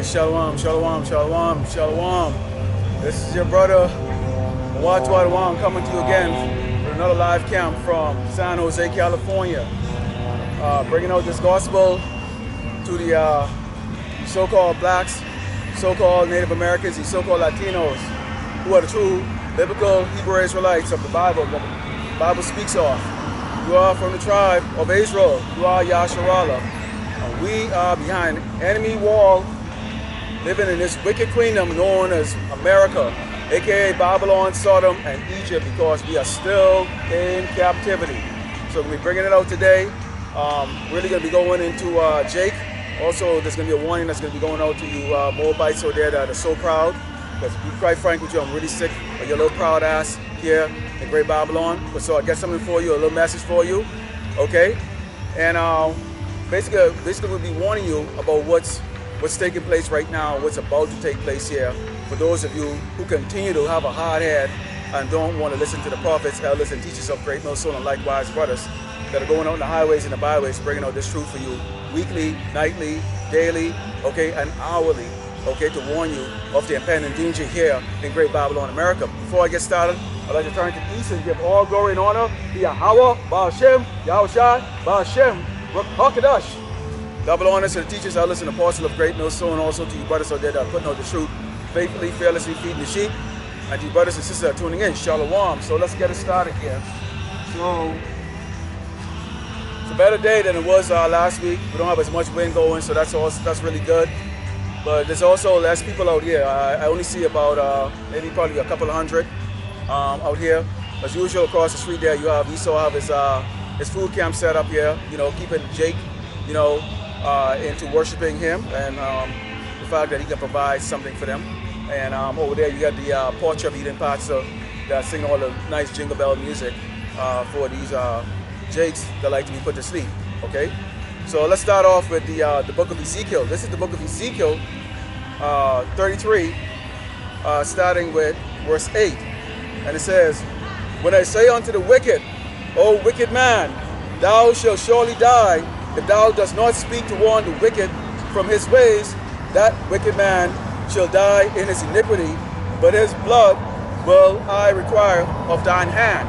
right, shalom, shalom, shalom, shalom. This is your brother, Untitled coming to you again with another live camp from San Jose, California. Bringing out this gospel to the so-called blacks, so-called Native Americans, and so-called Latinos, who are the true biblical Hebrew Israelites of the Bible that the Bible speaks of. You are from the tribe of Israel. You are Yasharallah. We are behind enemy wall, living in this wicked kingdom known as America, aka Babylon, Sodom, and Egypt, because we are still in captivity. So we'll be bringing it out today. Really going to be going into Jake. Also, there's going to be a warning that's going to be going out to you Moabites out there that are so proud. Because to be quite frank with you, I'm really sick of your little proud ass here in Great Babylon. But so I got something for you, a little message for you, okay? And basically we'll be warning you about what's taking place right now, what's about to take place here. For those of you who continue to have a hard head and don't want to listen to the prophets, elders, and teachers of Great Millstone, and likewise brothers that are going out in the highways and the byways, bringing out this truth for you weekly, nightly, daily, okay, and hourly, okay, to warn you of the impending danger here in Great Babylon, America. Before I get started, I'd like to turn to peace and give all glory and honor to Yahweh, Ba'ashem, Yahushai, Ba'ashem, Hakadash. Double honors to the teachers, elders, and apostles of Great Millstone, and also to you brothers out there that are putting out the truth faithfully, fearlessly, feeding the sheep, and to you brothers and sisters that are tuning in. Shalom. So let's get it started here. So it's a better day than it was last week. We don't have as much wind going, so that's really good. But there's also less people out here. I only see about maybe probably a couple of hundred out here. As usual, across the street there, you still have his food camp set up here. You know, keeping Jake, you know, into worshiping him and the fact that he can provide something for them. And over there, you got the porch of Eden pastor that sing all the nice jingle bell music for these Jakes that like to be put to sleep. Okay. So let's start off with the Book of Ezekiel. This is the Book of Ezekiel 33, starting with verse 8. And it says, "When I say unto the wicked, O wicked man, thou shalt surely die, if thou dost not speak to warn the wicked from his ways, that wicked man shall die in his iniquity, but his blood will I require of thine hand."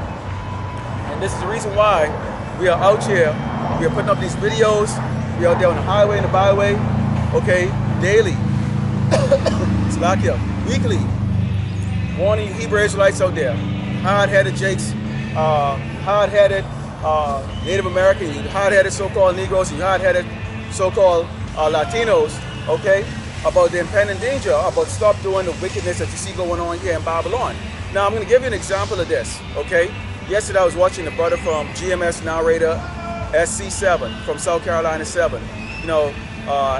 And this is the reason why we are out here. We are putting up these videos. We are out there on the highway and the byway, okay, daily. It's back here, weekly. Warning you Hebrew Israelites out there, hard-headed Jakes, hard-headed Native American, you hard-headed so-called Negroes, you hard-headed so-called Latinos, okay, about the impending danger, about stop doing the wickedness that you see going on here in Babylon. Now, I'm going to give you an example of this, okay? Yesterday, I was watching a brother from GMS Narrator SC7 from South Carolina 7, you know,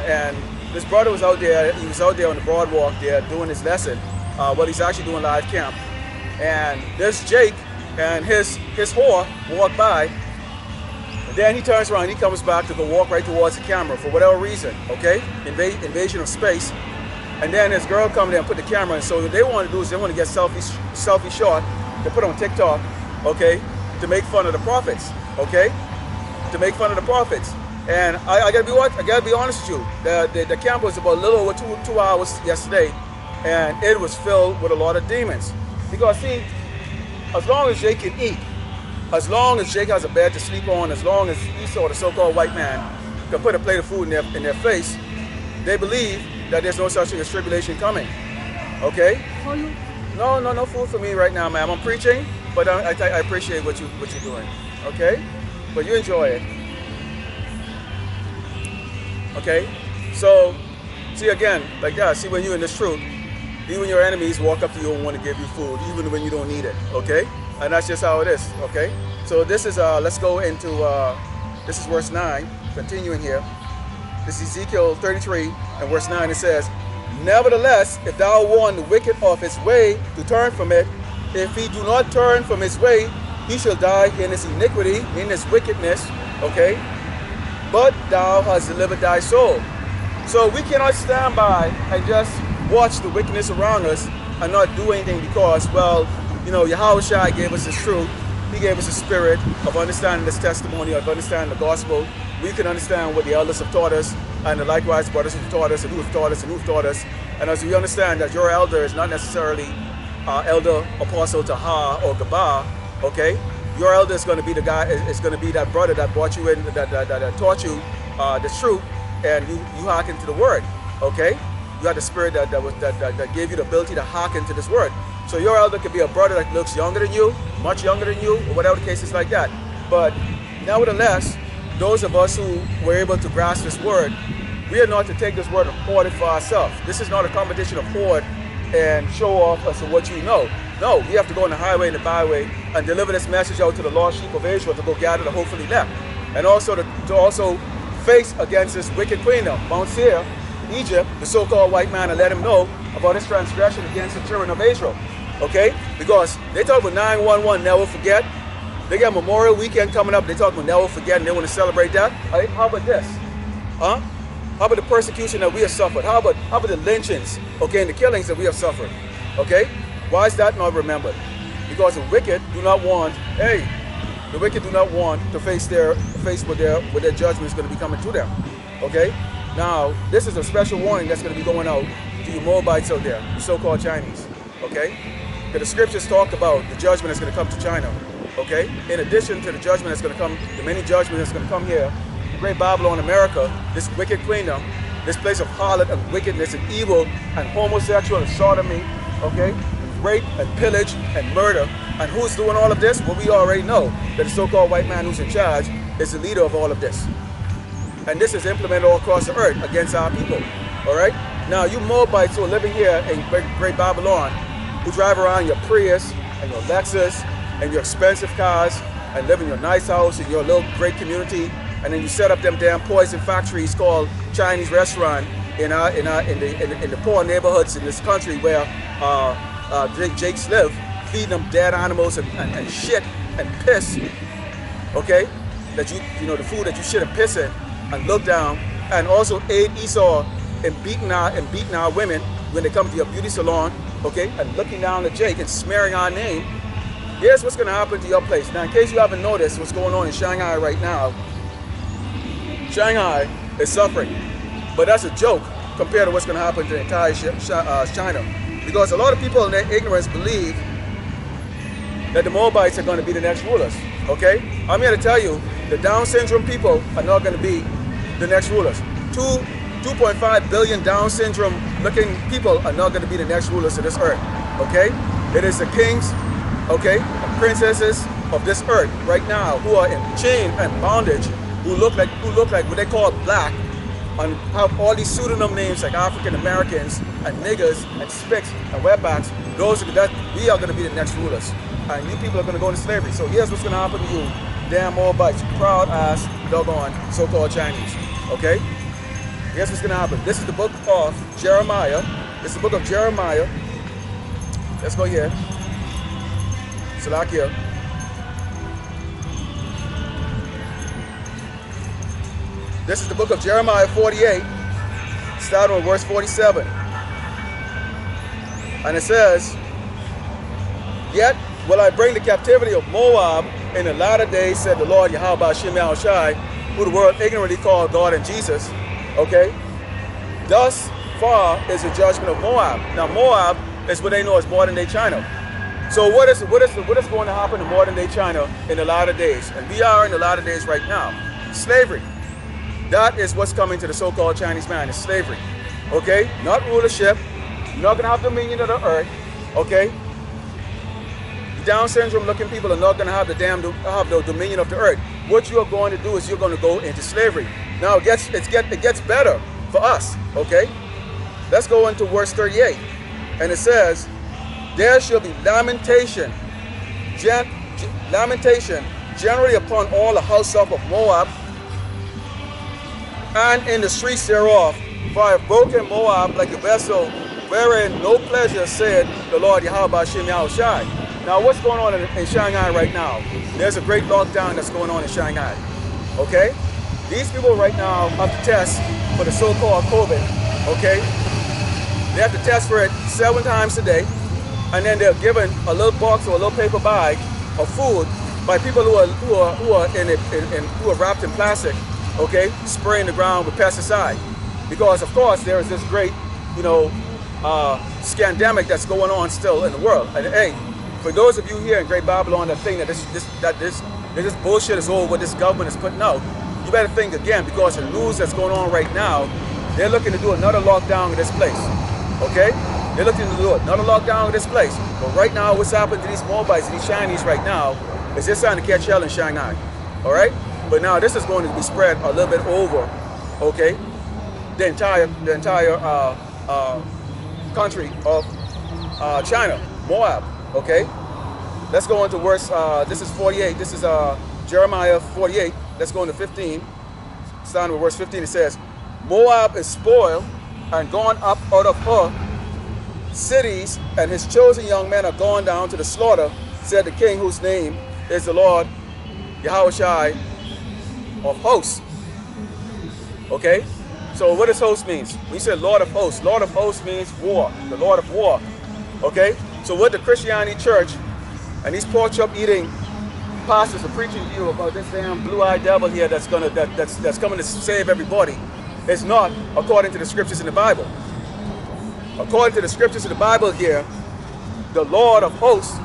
and this brother was out there. He was out there on the boardwalk there doing his lesson. Well, he's actually doing live camp, and this Jake and his whore walk by, and then he turns around, he comes back to go walk right towards the camera for whatever reason, okay? Invasion of space. And then this girl come there and put the camera in. So what they want to do is they want to get selfie shot to put on TikTok, okay, to make fun of the prophets, okay, to make fun of the prophets. And I gotta be honest with you. The camp was about a little over two hours yesterday, and it was filled with a lot of demons. Because see, as long as Jake can eat, as long as Jake has a bed to sleep on, as long as Esau, the so-called white man, can put a plate of food in their face, they believe that there's no such thing as tribulation coming. Okay? No food for me right now, ma'am. I'm preaching, but I appreciate what you're doing. Okay? But you enjoy it. Okay? So, see again, like that. See, when you're in this truth, even your enemies walk up to you and want to give you food, even when you don't need it. Okay? And that's just how it is. Okay? So this is, let's go into, this is verse 9, continuing here. This is Ezekiel 33 and verse 9. It says, "Nevertheless, if thou warn the wicked of his way to turn from it, if he do not turn from his way, he shall die in his iniquity, in his wickedness," okay? "But thou hast delivered thy soul." So we cannot stand by and just watch the wickedness around us and not do anything because, well, you know, Yahushua gave us his truth. He gave us a spirit of understanding this testimony, of understanding the gospel. We can understand what the elders have taught us, and likewise brothers who taught us and who have taught us and who have taught us. And as we understand that your elder is not necessarily elder apostle Taha or Gabah, okay? Your elder is going to be the guy, is going to be that brother that brought you in, that taught you the truth, and you hearken to the word, okay? You had the spirit that gave you the ability to hearken to this word. So your elder could be a brother that looks younger than you, much younger than you, or whatever the case is like that. But nevertheless, those of us who were able to grasp this word, we are not to take this word and hoard it for ourselves. This is not a competition of hoard and show off as to what you know. No, we have to go on the highway and the byway and deliver this message out to the lost sheep of Israel to go gather the hopefully left. And also to also face against this wicked queendom, Mount Seir, Egypt, the so-called white man, and let him know about his transgression against the children of Israel. Okay? Because they talk about 911, never forget. They got Memorial Weekend coming up, they talk about never forget, and they want to celebrate that. Right? How about this? Huh? How about the persecution that we have suffered? How about the lynchings, okay, and the killings that we have suffered? Okay? Why is that not remembered? Because the wicked do not want, the wicked do not want to face what their judgment is going to be coming to them. Okay? Now, this is a special warning that's going to be going out to you Moabites out there, the so-called Chinese. Okay? Because the scriptures talk about the judgment that's going to come to China. Okay? In addition to the judgment that's going to come, the many judgments that's going to come here, Great Babylon, America, this wicked queendom, this place of harlot and wickedness and evil and homosexual and sodomy, okay, rape and pillage and murder. And who's doing all of this? Well, we already know that the so-called white man who's in charge is the leader of all of this. And this is implemented all across the earth against our people, all right? Now, you Moabites who are living here in Great Babylon, who drive around your Prius and your Lexus and your expensive cars and live in your nice house in your little great community, and then you set up them damn poison factories called Chinese restaurant in the poor neighborhoods in this country where Jakes live, feeding them dead animals and shit and piss, okay? That you know, the food that you shit and piss in, and look down, and also aid Esau in beating our women when they come to your beauty salon, okay? And looking down at Jake and smearing our name. Here's what's gonna happen to your place. Now, in case you haven't noticed what's going on in Shanghai right now, Shanghai is suffering, but that's a joke compared to what's going to happen to the entire China. Because a lot of people in their ignorance believe that the Moabites are going to be the next rulers, okay? I'm here to tell you, the Down syndrome people are not going to be the next rulers. 2.5 billion Down syndrome looking people are not going to be the next rulers of this earth, okay? It is the kings, okay, and princesses of this earth right now who are in chain and bondage, who look like what they call black, and have all these pseudonym names like African Americans and niggers and spicks and wetbacks. We are going to be the next rulers, and you people are going to go into slavery. So here's what's going to happen to you, damn Moabites, proud ass, doggone so-called Chinese. Okay? Here's what's going to happen. This is the book of Jeremiah. This is the book of Jeremiah. Let's go here. Salakia. This is the book of Jeremiah 48, starting with verse 47. And it says, "Yet will I bring the captivity of Moab in the latter days, said the Lord Yahweh Hashem Yahushai, who the world ignorantly called God and Jesus." Okay? Thus far is the judgment of Moab. Now Moab is what they know as modern day China. So what is going to happen to modern day China in the latter days? And we are in the latter days right now. Slavery. That is what's coming to the so-called Chinese man, is slavery. Okay? Not rulership. You're not going to have dominion of the earth. Okay? The Down syndrome looking people are not going to have the dominion of the earth. What you are going to do is you're going to go into slavery. Now it gets better for us. Okay? Let's go into verse 38. And it says, "There shall be lamentation generally upon all the house of Moab, and in the streets thereof, for I have broken Moab like a vessel wherein no pleasure, said the Lord Yahweh Hashem Yahushai." Now what's going on in Shanghai right now? There's a great lockdown that's going on in Shanghai. Okay? These people right now have to test for the so-called COVID. Okay? They have to test for it 7 times a day, and then they're given a little box or a little paper bag of food by people who are wrapped in plastic. Okay, spraying the ground with pesticide. Because, of course, there is this great, you know, scandemic that's going on still in the world. And hey, for those of you here in Great Babylon that think that this bullshit is over what this government is putting out, you better think again, because the news that's going on right now, they're looking to do another lockdown in this place. Okay? They're looking to do another lockdown in this place. But right now, what's happening to these Moabites and these Chinese right now is they're starting to catch hell in Shanghai. All right? But now this is going to be spread a little bit over, okay, the entire country of China, Moab. Okay? Let's go into verse, this is 48. This is Jeremiah 48. Let's go into 15. Starting with verse 15, it says, Moab is spoiled and gone up out of her cities, and his chosen young men are gone down to the slaughter, said the king, whose name is the Lord Yahushai of hosts. Okay? So what does host means? We said Lord of hosts means war, the Lord of war. Okay? So what the Christianity church and these pork chop eating pastors are preaching to you about this damn blue-eyed devil here that's coming to save everybody, it's not according to the scriptures in the Bible. According to the scriptures in the Bible here, the Lord of hosts,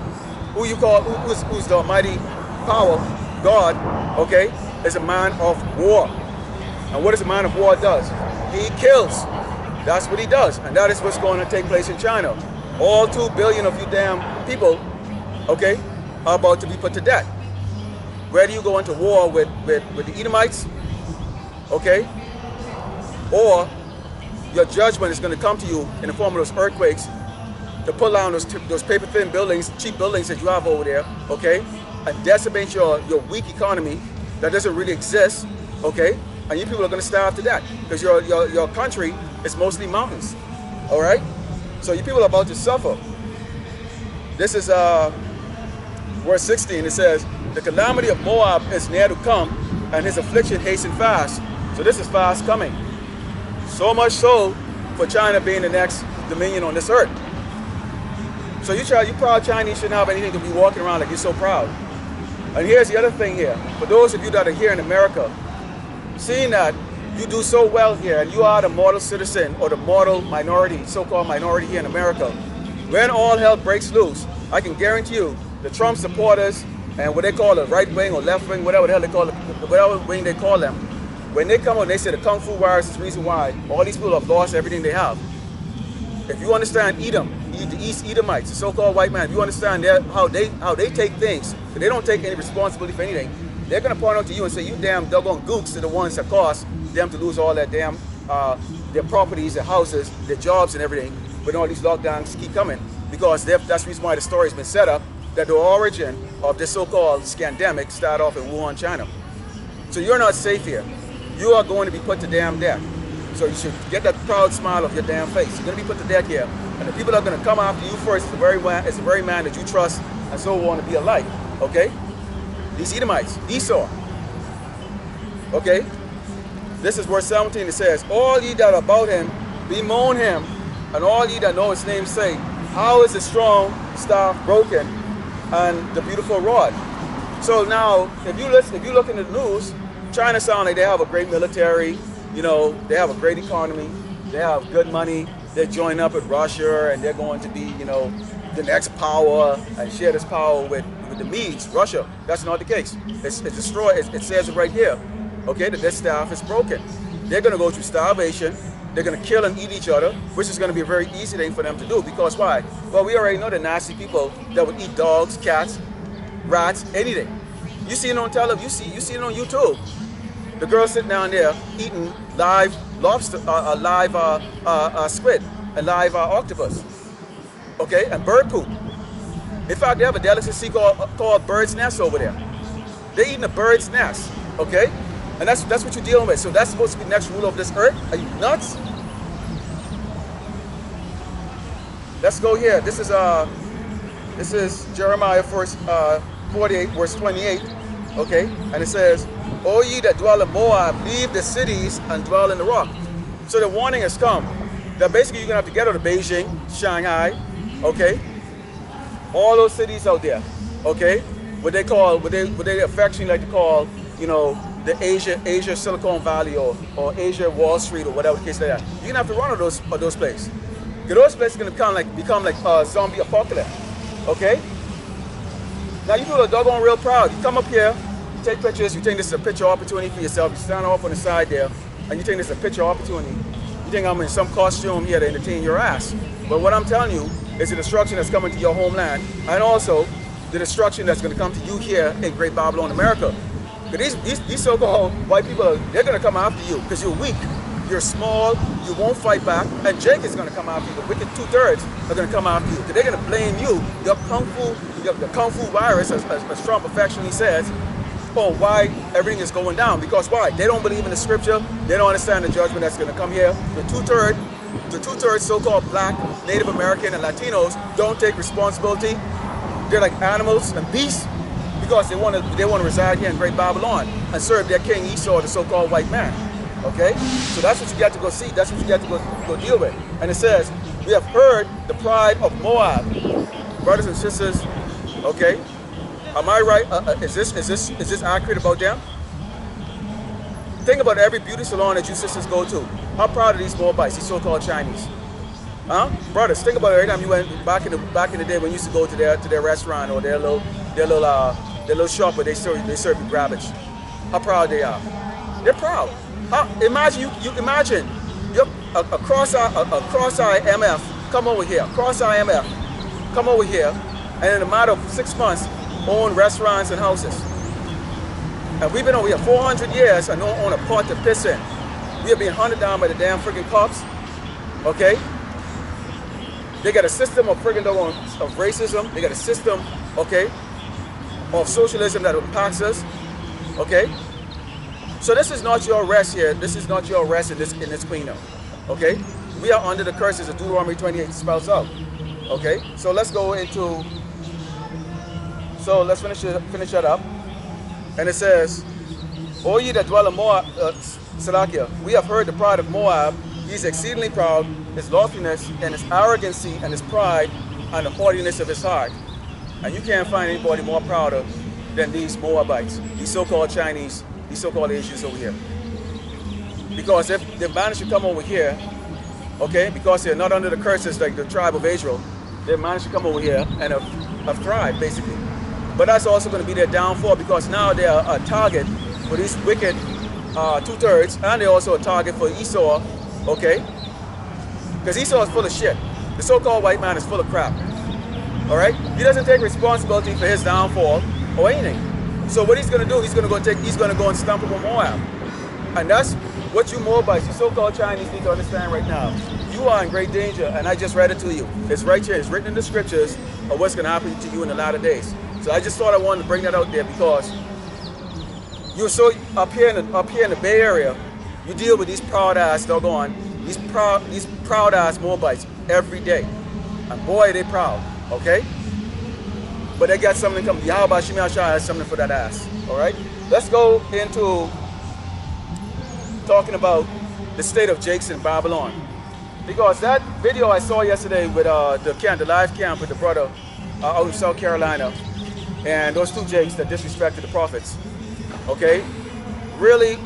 who's the almighty power, God, okay, is a man of war. And what does a man of war does? He kills. That's what he does. And that is what's going to take place in China. All 2 billion of you damn people, okay, are about to be put to death. Whether you go into war with the Edomites, okay, or your judgment is going to come to you in the form of those earthquakes to pull down those paper-thin buildings, cheap buildings that you have over there, okay, and decimate your weak economy that doesn't really exist, okay, and you people are going to starve to death because your country is mostly mountains, all right? So you people are about to suffer. This is verse 16. It says, the calamity of Moab is near to come, and his affliction hasten fast. So this is fast coming. So much so for China being the next dominion on this earth. So you proud Chinese shouldn't have anything to be walking around like you're so proud. And here's the other thing here. For those of you that are here in America, seeing that you do so well here and you are the model citizen or the model minority, so-called minority here in America, when all hell breaks loose, I can guarantee you the Trump supporters and what they call the right wing or left wing, whatever the hell they call it, whatever wing they call them, when they come out and they say the Kung Fu virus is the reason why all these people have lost everything they have. If you understand Edom, the East Edomites, the so-called white man, if you understand how they take things, they don't take any responsibility for anything, they're going to point out to you and say, you damn doggone gooks are the ones that caused them to lose all that damn, their properties, their houses, their jobs and everything, when all these lockdowns keep coming. Because that's the reason why the story's been set up, that the origin of this so-called scandemic started off in Wuhan, China. So you're not safe here. You are going to be put to damn death. So you should get that proud smile off your damn face. You're going to be put to death here. And the people that are going to come after you first is the very man that you trust and so want to be alike. Okay? These Edomites, Esau. Okay? This is verse 17. It says, all ye that are about him, bemoan him, and all ye that know his name say, how is the strong staff broken and the beautiful rod? So now, if you look in the news, China sounds like they have a great military, you know, they have a great economy, they have good money, they're joining up with Russia, and they're going to be, you know, the next power and share this power with the Medes, Russia. That's not the case. It's destroyed. It says it right here, okay, that their staff is broken. They're going to go through starvation. They're going to kill and eat each other, which is going to be a very easy thing for them to do. Because why? Well, we already know the nasty people that would eat dogs, cats, rats, anything. You see it on television. You see it on YouTube. The girl sitting down there eating live lobster, live squid, and live octopus. Okay, and bird poop. In fact, they have a delicacy called bird's nest over there. They're eating a bird's nest. Okay, and that's what you're dealing with. So that's supposed to be the next ruler of this earth? Are you nuts? Let's go here. This is Jeremiah 48, verse 28. Okay, and it says, O ye that dwell in Moab, leave the cities and dwell in the rock. So the warning has come that basically you're gonna have to get out of Beijing, Shanghai, okay, all those cities out there, okay, what they affectionately like to call, you know, the Asia Silicon Valley or Asia Wall Street or whatever the case like that. You're gonna have to run of those places. Those places are gonna become like zombie apocalypse. Okay? Now you feel a doggone real proud. You come up here, you take pictures, you think this is a picture opportunity for yourself. You stand off on the side there, and you think this is a picture opportunity. You think I'm in some costume here to entertain your ass. But what I'm telling you is the destruction that's coming to your homeland, and also the destruction that's going to come to you here in Great Babylon, America. Because these so-called white people, they're going to come after you because you're weak, you're small, you won't fight back, and Jake is going to come after you. The wicked 2/3 are going to come after you because they're going to blame you, the kung fu virus, as Trump affectionately says, on why everything is going down. Because why? They don't believe in the scripture. They don't understand the judgment that's going to come here. The two-thirds so-called black, Native American, and Latinos don't take responsibility. They're like animals and beasts because they want to reside here in Great Babylon and serve their king Esau, the so-called white man. Okay? So that's what you got to go see. That's what you got to go deal with. And it says, we have heard the pride of Moab. Brothers and sisters, okay? Am I right? Is this accurate about them? Think about every beauty salon that you sisters go to. How proud of these Moabites, these so-called Chinese? Huh? Brothers, think about it every time you went back in the day when you used to go to their restaurant or their little shop where they serve you garbage. How proud they are. They're proud. Imagine you imagine you're a cross-eye MF come over here. Cross-eye MF come over here, and in a matter of 6 months own restaurants and houses. And we've been over here 400 years and don't own a pot to piss in. We are being hunted down by the damn friggin' cops. Okay? They got a system of friggin' of racism. They got a system, okay, of socialism that impacts us. Okay? So this is not your rest here. This is not your rest in this kingdom. Okay? We are under the curses of Deuteronomy 28 spells out. Okay? So let's go into. So let's finish that up. And it says, O ye that dwell in Moab, Salakia, we have heard the pride of Moab. He is exceedingly proud, his loftiness and his arrogancy and his pride and the haughtiness of his heart. And you can't find anybody more prouder than these Moabites, these so-called Chinese, these so-called Asians over here. Because if they manage to come over here, okay, because they're not under the curses like the tribe of Israel, they managed to come over here and have thrived, basically. But that's also going to be their downfall because now they are a target for these wicked 2/3, and they're also a target for Esau, okay? Because Esau is full of shit. The so-called white man is full of crap, all right? He doesn't take responsibility for his downfall or anything. So what he's going to do, he's going to go and stump up Moab. And that's what you Moabites, you so-called Chinese need to understand right now. You are in great danger, and I just read it to you. It's right here. It's written in the scriptures of what's going to happen to you in the latter days. So I just thought I wanted to bring that out there because you're so up here in the Bay Area, you deal with these proud ass these proud ass Moabites every day, and boy, they proud. Okay, but they got something coming. Yahweh Shemel Shah has something for that ass. All right, let's go into talking about the state of Jakes in Babylon, because that video I saw yesterday with the live camp with the brother out in South Carolina. And those two Jakes that disrespected the prophets, okay? Really,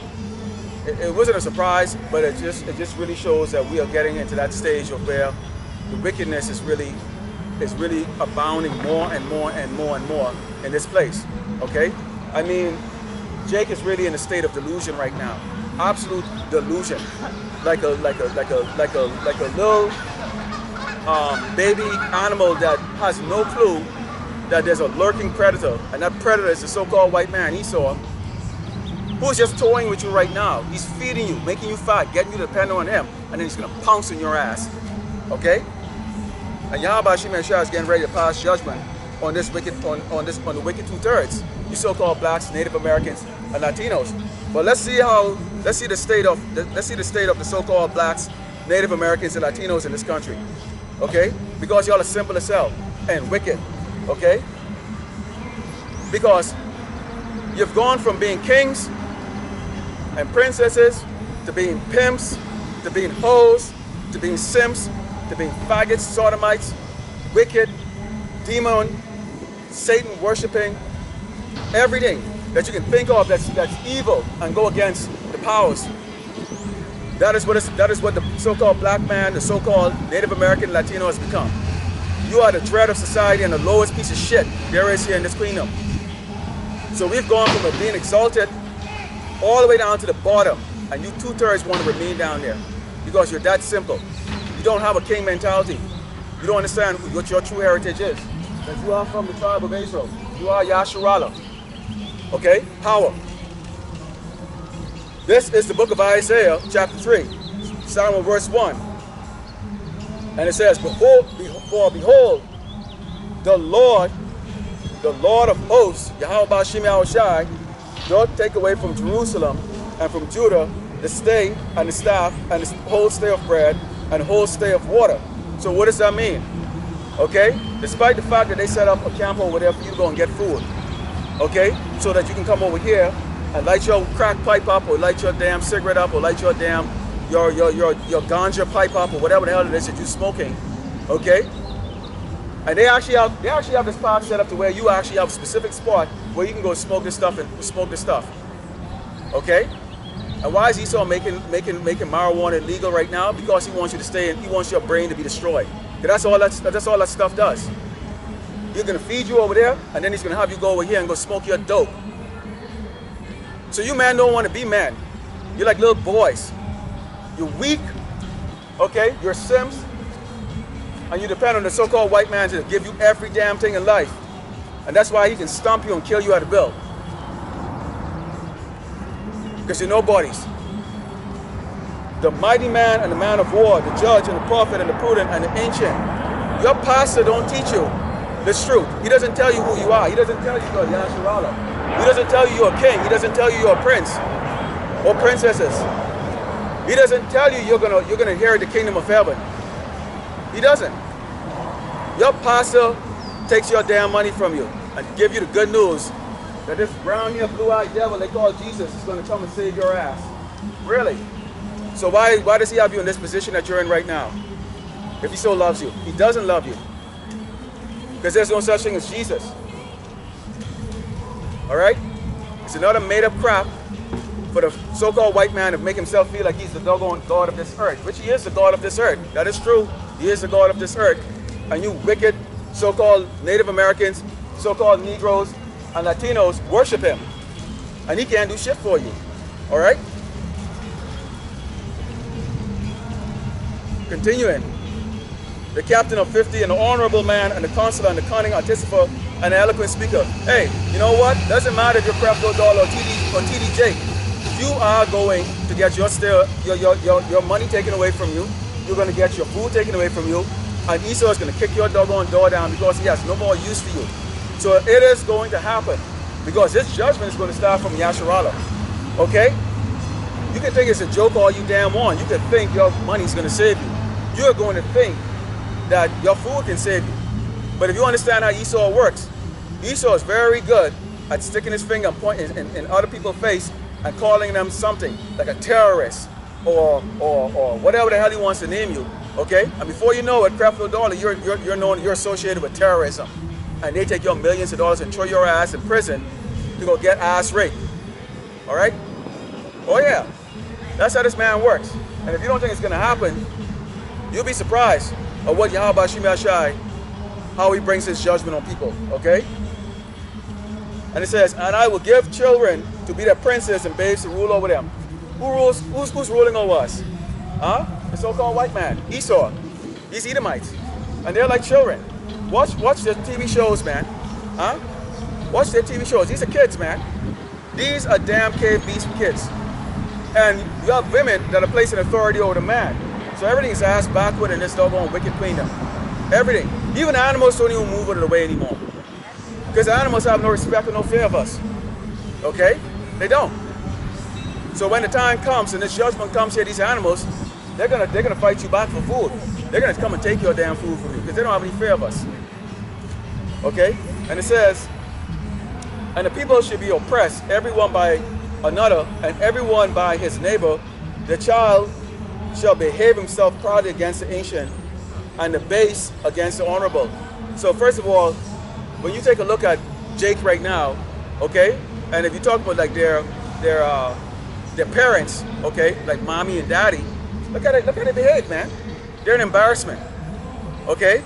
it wasn't a surprise, but it just really shows that we are getting into that stage of where the wickedness is really abounding more and more and more and more in this place, okay? I mean, Jake is really in a state of delusion right now, absolute delusion, like a little baby animal that has no clue that there's a lurking predator, and that predator is the so-called white man, Esau, who's just toying with you right now. He's feeding you, making you fat, getting you to depend on him, and then he's gonna pounce on your ass, okay? And Yahweh Shemel Shah is getting ready to pass judgment on this wicked, on the wicked 2/3, you so-called blacks, Native Americans, and Latinos. But let's see the state of the so-called blacks, Native Americans, and Latinos in this country, okay? Because y'all are simple as hell and wicked. Okay? Because you've gone from being kings and princesses to being pimps, to being hoes, to being simps, to being faggots, sodomites, wicked, demon, Satan worshiping, everything. that you can think of that's evil and go against the powers. That is what the so-called black man, the so-called Native American Latino has become. You are the dread of society and the lowest piece of shit there is here in this kingdom. So we've gone from being exalted all the way down to the bottom, and you 2/3 want to remain down there because you're that simple. You don't have a king mentality. You don't understand what your true heritage is. That you are from the tribe of Israel. You are Yasharala. Okay? Power. This is the book of Isaiah, chapter 3, starting with verse 1. And it says, behold, the Lord of hosts, Yahweh Ba'Shem Yahushai, doth take away from Jerusalem and from Judah the stay and the staff and the whole stay of bread and the whole stay of water. So what does that mean? Okay? Despite the fact that they set up a camp over there for you to go and get food. Okay? So that you can come over here and light your crack pipe up, or light your damn cigarette up, or light your damn your ganja pipe up, or whatever the hell it is that you're smoking. Okay? And they actually have this park set up to where you actually have a specific spot where you can go smoke this stuff and smoke this stuff. Okay? And why is Esau making marijuana illegal right now? Because he wants you to stay in, he wants your brain to be destroyed. That's all that stuff does. He's gonna feed you over there, and then he's gonna have you go over here and go smoke your dope. So you men don't want to be men. You're like little boys. You're weak, okay? You're simps, and you depend on the so-called white man to give you every damn thing in life. And that's why he can stomp you and kill you at will. Because you're nobodies. The mighty man and the man of war, the judge and the prophet and the prudent and the ancient. Your pastor don't teach you this truth. He doesn't tell you who you are. He doesn't tell you you're Yasharala. He doesn't tell you you're a king. He doesn't tell you you're a prince or princesses. He doesn't tell you you're gonna inherit the kingdom of heaven. He doesn't. Your pastor takes your damn money from you and give you the good news that this brown hair, blue-eyed devil they call Jesus is gonna come and save your ass. Really? So why does he have you in this position that you're in right now? If he so loves you. He doesn't love you. Because there's no such thing as Jesus. Alright? It's another made-up crap for the so-called white man to make himself feel like he's the doggone God of this earth, which he is the God of this earth. That is true. He is the God of this earth. And you wicked so-called Native Americans, so-called Negroes, and Latinos worship him. And he can't do shit for you. Alright? Continuing. The captain of 50 and the honorable man and the counselor and the cunning artificer and the eloquent speaker. Hey, you know what? Doesn't matter if you're Creflo Dollar or TD Jake. You are going to get your money taken away from you. You're going to get your food taken away from you. And Esau is going to kick your doggone door down because he has no more use for you. So it is going to happen. Because this judgment is going to start from Yasharala. Okay? You can think it's a joke all you damn want. You can think your money's going to save you. You're going to think that your food can save you. But if you understand how Esau works, Esau is very good at sticking his finger and pointing in other people's face and calling them something like a terrorist or whatever the hell he wants to name you. Okay? And before you know it, Creflo Dollar, you're associated with terrorism. And they take your millions of dollars and throw your ass in prison to go get ass raped. Alright? Oh yeah. That's how this man works. And if you don't think it's gonna happen, you'll be surprised of what Yahweh Ba'Shem Yahushai, how he brings his judgment on people, okay? And it says, and I will give children to be their princes and babes to rule over them. Who's ruling over us? Huh? The so-called white man, Esau. These Edomites. And they're like children. Watch their TV shows, man. Huh? Watch their TV shows. These are kids, man. These are damn cave beast kids. And you have women that are placing authority over the man. So everything is ass backward in this doggone wicked kingdom. Everything. Even animals don't even move out of the way anymore. Because the animals have no respect or no fear of us. Okay? They don't. So when the time comes and this judgment comes here, these animals, they're gonna fight you back for food. They're gonna come and take your damn food from you because they don't have any fear of us. Okay? And it says, and the people should be oppressed, everyone by another, and everyone by his neighbor. The child shall behave himself proudly against the ancient, and the base against the honorable. So first of all, when you take a look at Jake right now, okay, And if you talk about like their parents, okay, like mommy and daddy, look how they behave, man. They're an embarrassment. Okay?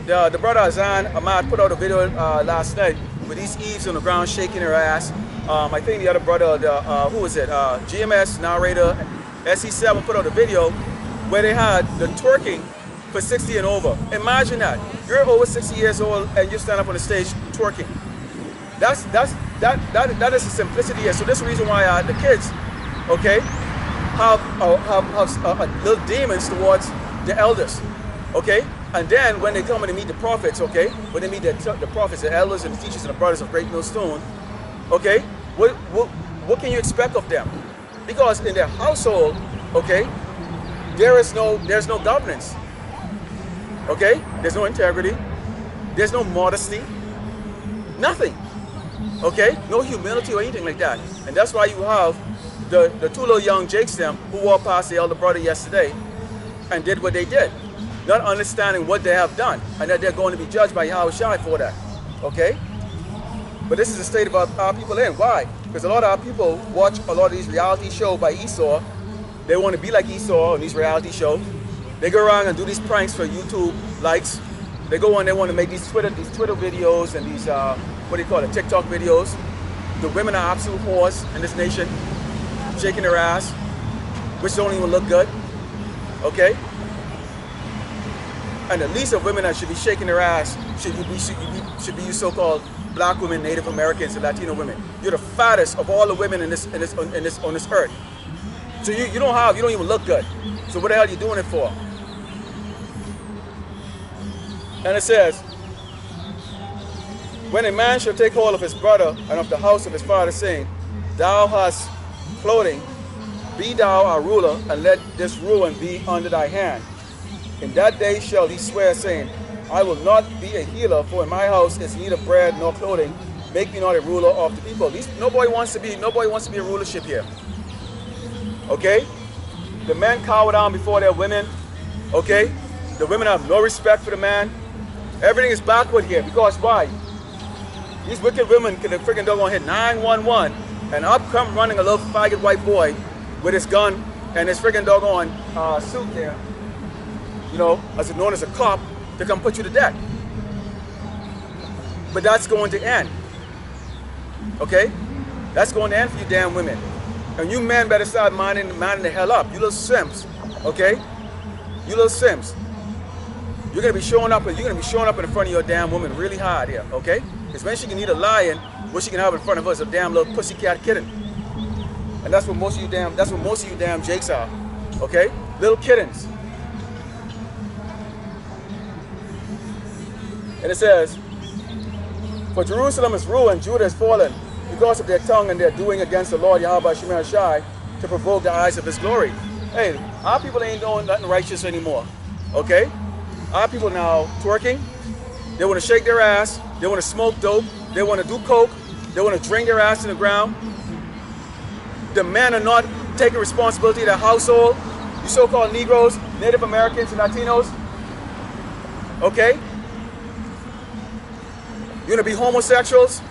The brother Azan Ahmad put out a video last night with these Eves on the ground shaking her ass. I think the other brother, who was it? GMS narrator SE7 put out a video where they had the twerking for 60 and over. Imagine that. You're over 60 years old and you stand up on the stage twerking. That is the simplicity here. So this is the reason why the kids, okay, have little demons towards the elders, okay? And then when they come and they meet the prophets, okay, when they meet the prophets, the elders and the teachers and the brothers of Great Millstone, okay, what can you expect of them? Because in their household, okay, there's no governance, okay? There's no integrity, there's no modesty, nothing, okay? No humility or anything like that. And that's why you have the two little young Jakes them who walked past the elder brother yesterday and did what they did, not understanding what they have done and that they're going to be judged by Yahweh Shai for that, okay? But this is the state of our people in. Why? Because a lot of our people watch a lot of these reality shows by Esau. They want to be like Esau on these reality shows. They go around and do these pranks for YouTube likes. They go on, they want to make these Twitter videos and these, what do you call it, TikTok videos. The women are absolute whores in this nation, shaking their ass, which don't even look good, okay? And the least of women that should be shaking their ass should be you so-called black women, Native Americans, and Latino women. You're the fattest of all the women on this earth. So you don't even look good. So what the hell are you doing it for? And it says, when a man shall take hold of his brother and of the house of his father, saying, thou hast clothing, be thou our ruler, and let this ruin be under thy hand. In that day shall he swear, saying, I will not be a healer, for in my house is neither bread nor clothing. Make me not a ruler of the people. Nobody wants to be a rulership here. Okay? The men cower down before their women. Okay? The women have no respect for the man. Everything is backward here. Because why? These wicked women could have freaking dog on hit 911 and up come running a little faggot white boy with his gun and his freaking doggone suit there, you know, as known as a cop, to come put you to death. But that's going to end. Okay? That's going to end for you damn women. And you men better start minding the hell up. You little simps. Okay? You little simps. You're gonna be showing up in front of your damn woman really hard here, okay? Because when she can eat a lion, what she can have in front of us is a damn little pussycat kitten. And that's what most of you damn Jakes are. Okay? Little kittens. And it says, for Jerusalem is ruined, Judah is fallen, because of their tongue and their doing against the Lord Yahweh Shemar Shai, to provoke the eyes of his glory. Hey, our people ain't doing nothing righteous anymore. Okay? Our people now twerking. They want to shake their ass. They want to smoke dope. They want to do coke. They want to drink their ass in the ground. The men are not taking responsibility of their household. You so-called Negroes, Native Americans, and Latinos. Okay? You're gonna be homosexuals.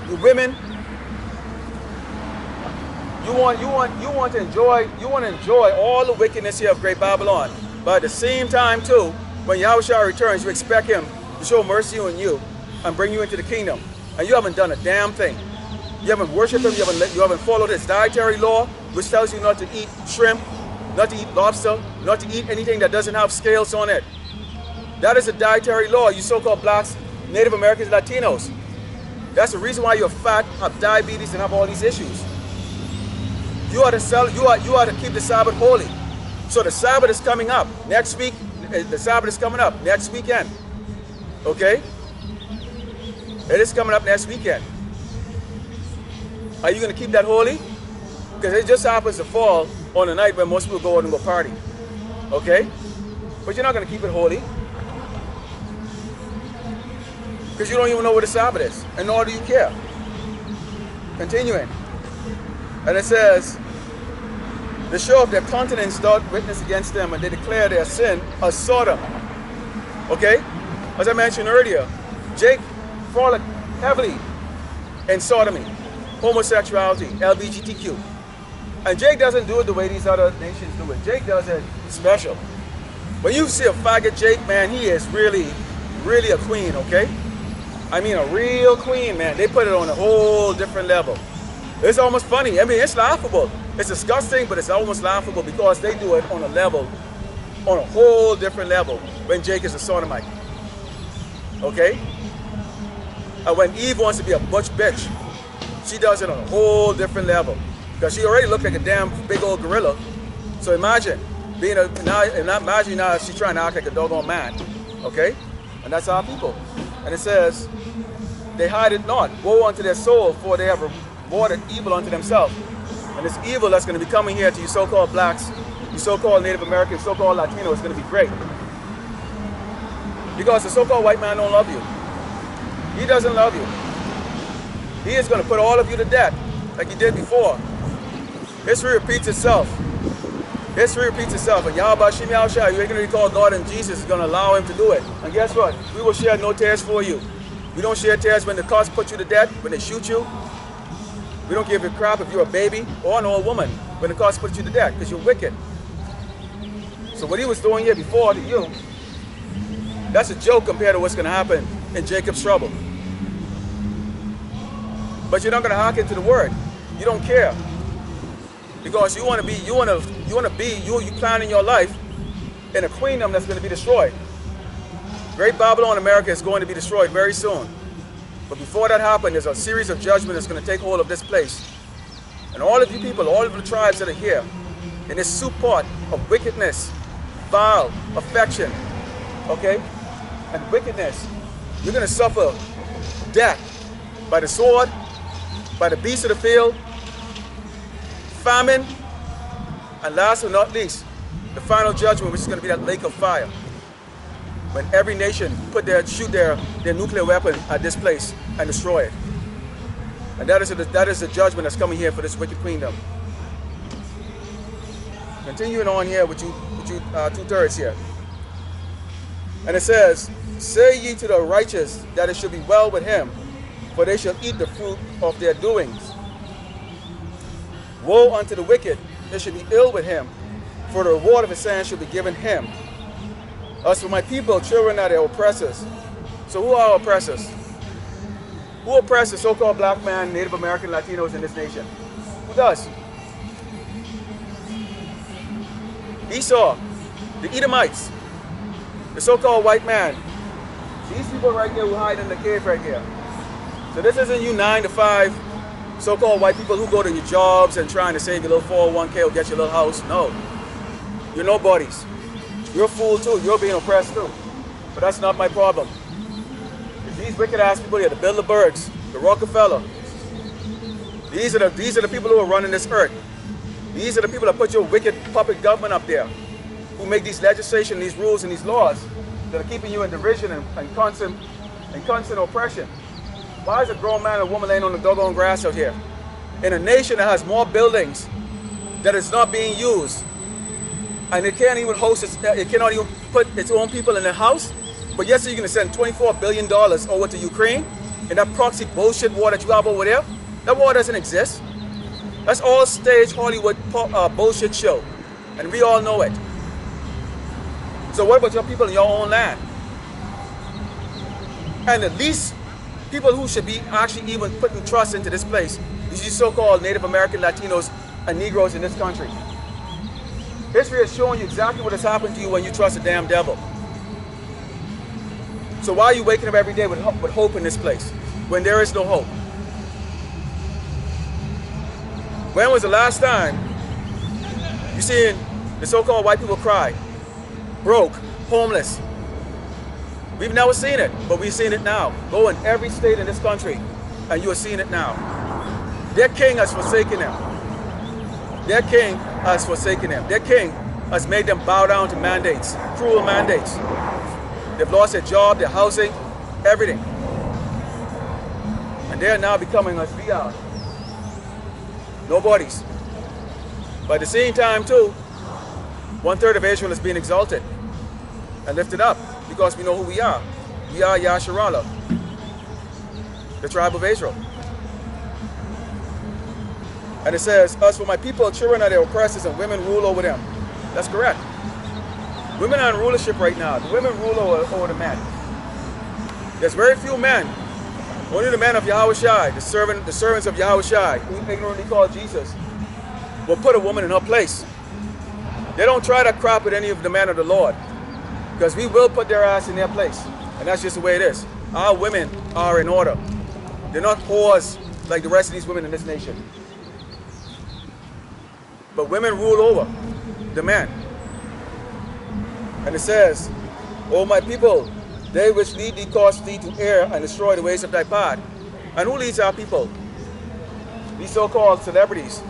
You women. You want to enjoy all the wickedness here of Great Babylon. But at the same time too, when Yahushua returns, you expect him to show mercy on you and bring you into the kingdom. And you haven't done a damn thing. You haven't worshipped him, you haven't followed his dietary law, which tells you not to eat shrimp, not to eat lobster, not to eat anything that doesn't have scales on it. That is a dietary law, you so-called blacks, Native Americans, Latinos. That's the reason why you're fat, have diabetes, and have all these issues. You are to keep the Sabbath holy. So the Sabbath is coming up next week. The Sabbath is coming up next weekend. Okay? It is coming up next weekend. Are you going to keep that holy? Because it just happens to fall on the night when most people go out and go party. Okay? But you're not going to keep it holy. Because you don't even know what the Sabbath is. And nor do you care. Continuing. And it says, the show of their countenance doth witness against them, and they declare their sin as Sodom. Okay? As I mentioned earlier, Jake frolicked heavily and sodomy, homosexuality, LGBTQ. And Jake doesn't do it the way these other nations do it. Jake does it special. When you see a faggot Jake, man, he is really, really a queen, okay? I mean a real queen, man. They put it on a whole different level. It's almost funny. I mean, it's laughable. It's disgusting, but it's almost laughable because they do it on a level, on a whole different level when Jake is a sodomite. Okay? And when Eve wants to be a butch bitch, she does it on a whole different level. Because she already looked like a damn big old gorilla. So imagine being imagine now she's trying to act like a doggone man. Okay? And that's our people. And it says, they hide it not. Woe unto their soul, for they have rewarded evil unto themselves. And this evil that's going to be coming here to you so-called blacks, you so-called Native Americans, so-called Latinos, is going to be great. Because the so-called white man don't love you. He doesn't love you. He is going to put all of you to death, like he did before. History repeats itself. History repeats itself. And Yahweh Shem Yahushua, you ain't going to recall God, and Jesus is going to allow him to do it. And guess what? We will share no tears for you. We don't share tears when the cops put you to death, when they shoot you. We don't give a crap if you're a baby or an old woman when the cops put you to death, because you're wicked. So what he was doing here before to you, that's a joke compared to what's going to happen in Jacob's trouble. But you're not going to hearken to the word. You don't care. Because you planning your life in a kingdom that's going to be destroyed. Great Babylon, America, is going to be destroyed very soon. But before that happens, there's a series of judgment that's going to take hold of this place. And all of you people, all of the tribes that are here, in this soup pot of wickedness, vile, affection, okay, and wickedness, you're going to suffer death by the sword, by the beasts of the field, famine, and last but not least, the final judgment, which is going to be that lake of fire. When every nation shoot their nuclear weapon at this place and destroy it. And that is the judgment that's coming here for this wicked kingdom. Continuing on here with you 2/3 here. And it says, say ye to the righteous that it should be well with him, for they shall eat the fruit of their doings. Woe unto the wicked, it should be ill with him, for the reward of his sins should be given him. As for my people, children are their oppressors. So who are our oppressors? Who oppresses so-called black man, Native American, Latinos in this nation? Who does? Esau, the Edomites, the so-called white man. These people right here who hide in the cave right here. So this isn't you 9-to-5 so-called white people who go to your jobs and trying to save your little 401k or get your little house. No. You're nobodies. You're a fool too. You're being oppressed too. But that's not my problem. It's these wicked ass people here, the Bilderbergs, the Rockefeller. These are the people who are running this earth. These are the people that put your wicked puppet government up there, who make these legislation, these rules, and these laws that are keeping you in derision and constant oppression. Why is a grown man and woman laying on the doggone grass out here? In a nation that has more buildings that is not being used, and it can't even host it cannot even put its own people in the house. But yes, you're going to send $24 billion over to Ukraine, and that proxy bullshit war that you have over there, that war doesn't exist. That's all staged Hollywood bullshit show, and we all know it. So what about your people in your own land? And at least people who should be actually even putting trust into this place is these so-called Native American, Latinos, and Negroes in this country. History has shown you exactly what has happened to you when you trust the damn devil. So why are you waking up every day with hope in this place when there is no hope? When was the last time you seen the so-called white people cry, broke, homeless? We've never seen it, but we've seen it now. Go in every state in this country, and you are seeing it now. Their king has forsaken them. Their king has forsaken them. Their king has made them bow down to mandates, cruel mandates. They've lost their job, their housing, everything. And they're now becoming as we are. Nobodies. But at the same time too, 1/3 of Israel is being exalted and lifted up because we know who we are. We are Yasharallah, the tribe of Israel. And it says, as for my people, children are their oppressors and women rule over them. That's correct. Women are in rulership right now. The women rule over the men. There's very few men. Only the men of Yahushua, the servants of Yahushua, who ignorantly call Jesus, will put a woman in her place. They don't try to crop at any of the men of the Lord, because we will put their ass in their place. And that's just the way it is. Our women are in order. They're not whores like the rest of these women in this nation. But women rule over the men. And it says, O my people, they which lead thee cause thee to err and destroy the ways of thy path. And who leads our people? These so-called celebrities.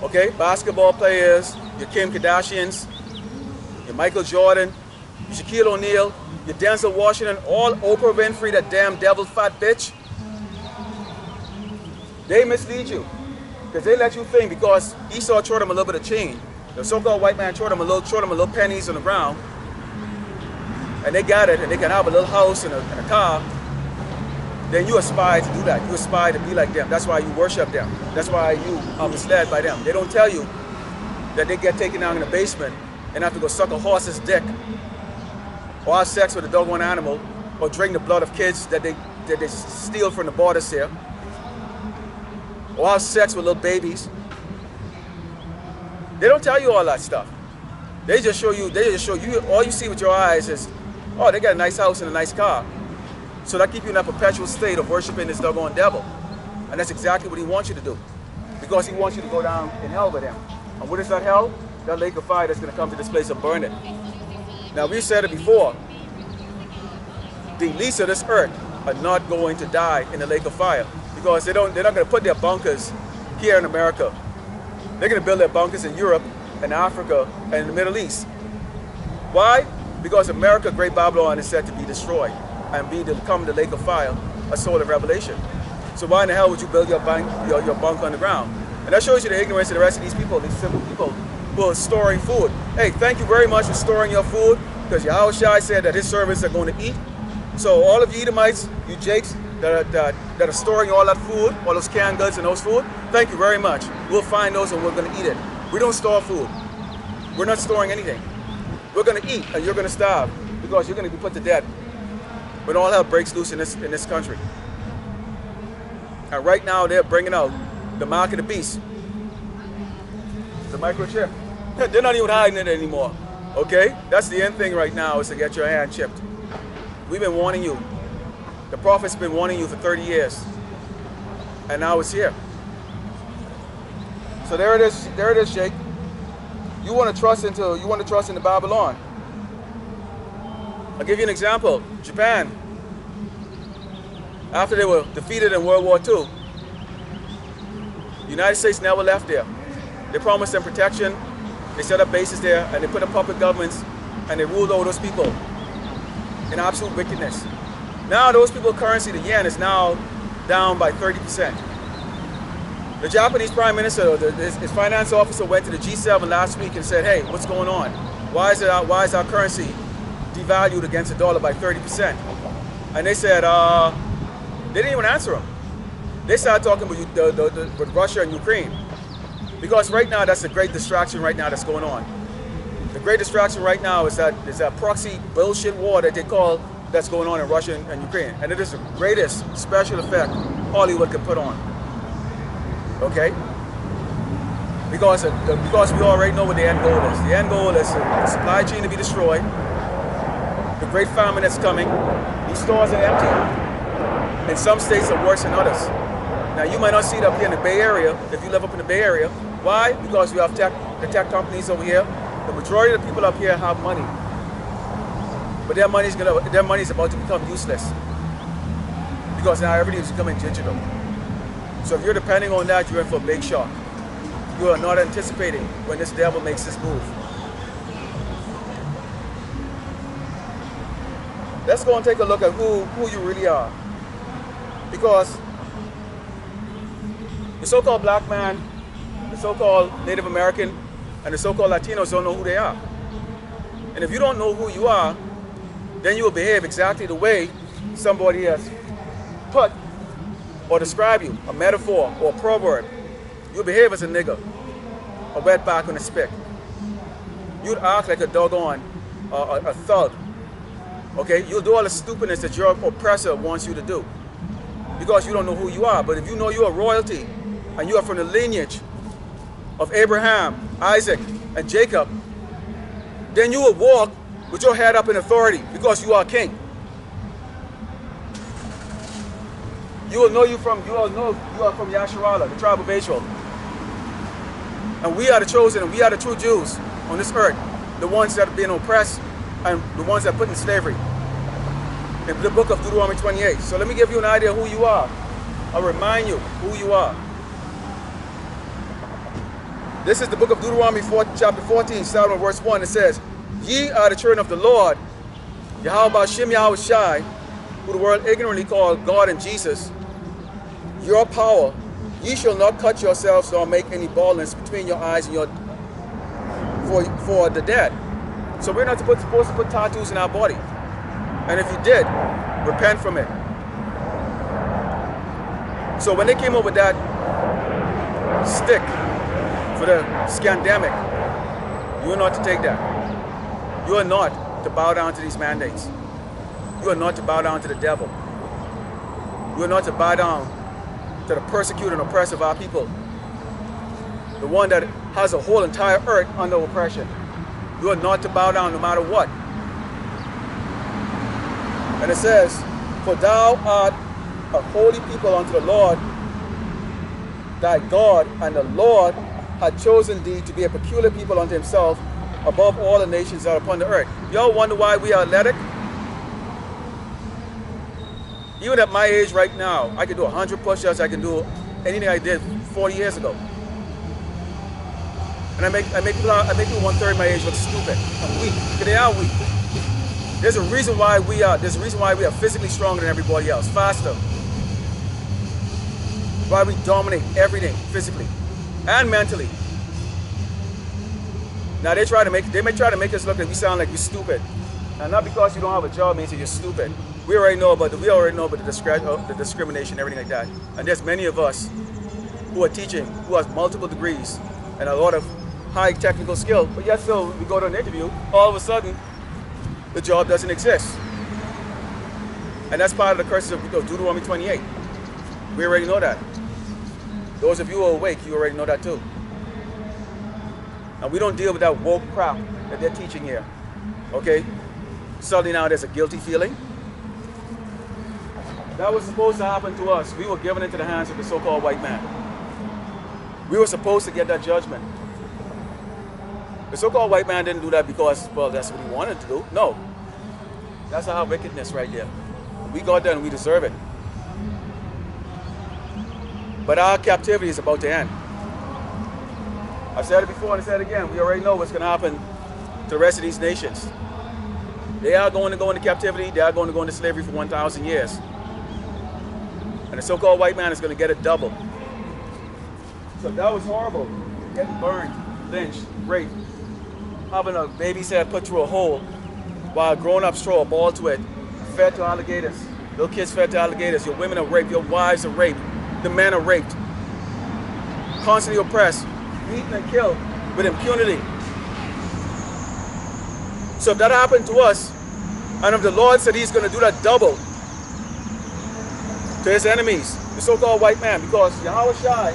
Okay, basketball players, your Kim Kardashians, your Michael Jordan, your Shaquille O'Neal, your Denzel Washington, all Oprah Winfrey, that damn devil fat bitch. They mislead you. Because they let you think, because Esau showed them a little bit of chain. The so-called white man showed them a little pennies on the ground. And they got it, and they can have a little house and a car. Then you aspire to do that. You aspire to be like them. That's why you worship them. That's why you are misled by them. They don't tell you that they get taken down in the basement and have to go suck a horse's dick, or have sex with a doggone animal, or drink the blood of kids that they steal from the borders here, or have sex with little babies. They don't tell you all that stuff. They just show you, all you see with your eyes is, oh, they got a nice house and a nice car. So that keep you in that perpetual state of worshiping this doggone devil. And that's exactly what he wants you to do. Because he wants you to go down in hell with him. And what is that hell? That lake of fire that's going to come to this place and burn it. Now, we said it before. The least of this earth are not going to die in the lake of fire. Because they're not going to put their bunkers here in America. They're going to build their bunkers in Europe and Africa and in the Middle East. Why? Because America, Great Babylon, is said to be destroyed and become the lake of fire, a soul of revelation. So why in the hell would you build your bunk on the ground? And that shows you the ignorance of the rest of these people, these simple people who are storing food. Hey, thank you very much for storing your food, because Yahushua said that his servants are going to eat. So all of you Edomites, you Jakes, that are storing all that food, all those canned goods and those food, thank you very much. We'll find those and we're going to eat it. We don't store food. We're not storing anything. We're going to eat and you're going to starve, because you're going to be put to death when all hell breaks loose in this country. And right now they're bringing out the mark of the beast, the microchip. They're not even hiding it anymore. Okay? That's the end thing right now, is to get your hand chipped. We've been warning you. The prophet's been warning you for 30 years. And now it's here. So there it is, Jake. You want to trust into Babylon. I'll give you an example. Japan, after they were defeated in World War II, the United States never left there. They promised them protection, they set up bases there, and they put up puppet governments, and they ruled over those people in absolute wickedness. Now those people's currency, the yen, is now down by 30%. The Japanese Prime Minister, his finance officer, went to the G7 last week and said, hey, what's going on? Why is our currency devalued against the dollar by 30%? And they said, they didn't even answer him. They started talking with Russia and Ukraine. Because right now, that's a great distraction right now that's going on. The great distraction right now is that proxy bullshit war that they call that's going on in Russia and Ukraine. And it is the greatest special effect Hollywood can put on. Okay? Because we already know what the end goal is. The end goal is the supply chain to be destroyed, the great famine that's coming. These stores are empty. In some states are worse than others. Now you might not see it up here in the Bay Area, if you live up in the Bay Area. Why? Because we have the tech companies over here. The majority of the people up here have money. But their money is about to become useless. Because now everything is becoming digital. So if you're depending on that, you're in for a big shock. You are not anticipating when this devil makes this move. Let's go and take a look at who you really are. Because the so-called black man, the so-called Native American, and the so-called Latinos don't know who they are. And if you don't know who you are, then you will behave exactly the way somebody has put or describe you, a metaphor or a proverb. You'll behave as a nigger, a wetback on a spick. You'd act like a doggone, a thug. Okay? You'll do all the stupidness that your oppressor wants you to do because you don't know who you are. But if you know you are royalty and you are from the lineage of Abraham, Isaac, and Jacob, then you will walk with your head up in authority because you are king. You will know you are from Yasharallah, the tribe of Israel. And we are the chosen, and we are the true Jews on this earth, the ones that are being oppressed and the ones that are put in slavery. In the book of Deuteronomy 28. So let me give you an idea of who you are. I'll remind you who you are. This is the book of Deuteronomy chapter 14, starting with verse 1. It says, "Ye are the children of the Lord, Yahweh Ba'Shem Yahweh Shai, who the world ignorantly called God and Jesus. Your power, ye shall not cut yourselves nor make any baldness between your eyes and for the dead." So we're not supposed to put tattoos in our body. And if you did, repent from it. So when they came up with that stick for the scandemic, you are not to take that. You are not to bow down to these mandates. You are not to bow down to the devil. You are not to bow down to the persecuted and oppressed of our people. The one that has a whole entire earth under oppression. You are not to bow down no matter what. And it says, "For thou art a holy people unto the Lord thy God, and the Lord had chosen thee to be a peculiar people unto himself above all the nations that are upon the earth." Y'all wonder why we are athletic? Even at my age right now, I can do 100 push-ups. I can do anything I did 40 years ago. And I make people 1/3 my age look stupid. I'm weak. Because they are weak. There's a reason why we are physically stronger than everybody else, faster. Why we dominate everything physically and mentally. Now they may try to make us look like we sound like we're stupid. And not because you don't have a job means that you're stupid. We already know about the discrimination, everything like that. And there's many of us who are teaching, who has multiple degrees and a lot of high technical skill, but yet still we go to an interview, all of a sudden the job doesn't exist. And that's part of the curses of Deuteronomy 28. We already know that. Those of you who are awake, you already know that too. And we don't deal with that woke crap that they're teaching here. Okay? Suddenly now there's a guilty feeling. That was supposed to happen to us. We were given into the hands of the so-called white man. We were supposed to get that judgment. The so-called white man didn't do that because, well, that's what he wanted to do. No. That's our wickedness right there. We got that and we deserve it. But our captivity is about to end. I've said it before and I said it again. We already know what's going to happen to the rest of these nations. They are going to go into captivity. They are going to go into slavery for 1,000 years. And the so-called white man is going to get it double. So that was horrible. Getting burned, lynched, raped, having a baby's head put through a hole while grown-ups throw a ball to it, fed to alligators. Little kids fed to alligators. Your women are raped. Your wives are raped. The men are raped. Constantly oppressed, beaten and killed with impunity. So if that happened to us, and if the Lord said he's going to do that double to his enemies, the so-called white man, because Yahweh Shai,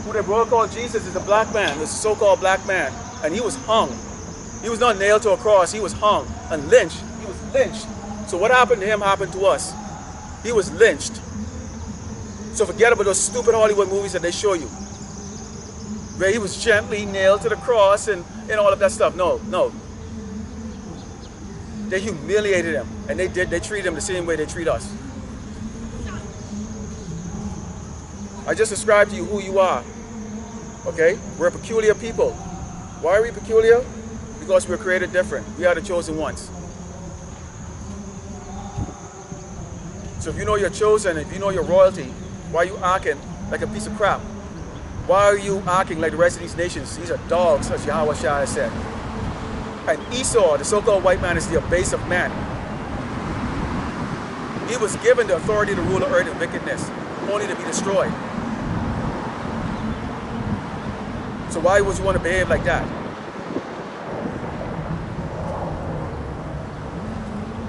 who they brought called Jesus, is a black man, this so-called black man, and he was hung. He was not nailed to a cross, he was hung and lynched. He was lynched. So what happened to him happened to us. He was lynched. So forget about those stupid Hollywood movies that they show you, where he was gently nailed to the cross and all of that stuff. No, no. They humiliated him, and they treated him the same way they treat us. I just described to you who you are. Okay? We're a peculiar people. Why are we peculiar? Because we're created different. We are the chosen ones. So if you know you're chosen, if you know your royalty, why are you acting like a piece of crap? Why are you acting like the rest of these nations? These are dogs, as Yahweh Shai said. And Esau, the so-called white man, is the abase of man. He was given the authority to rule the earth in wickedness, only to be destroyed. So why would you want to behave like that?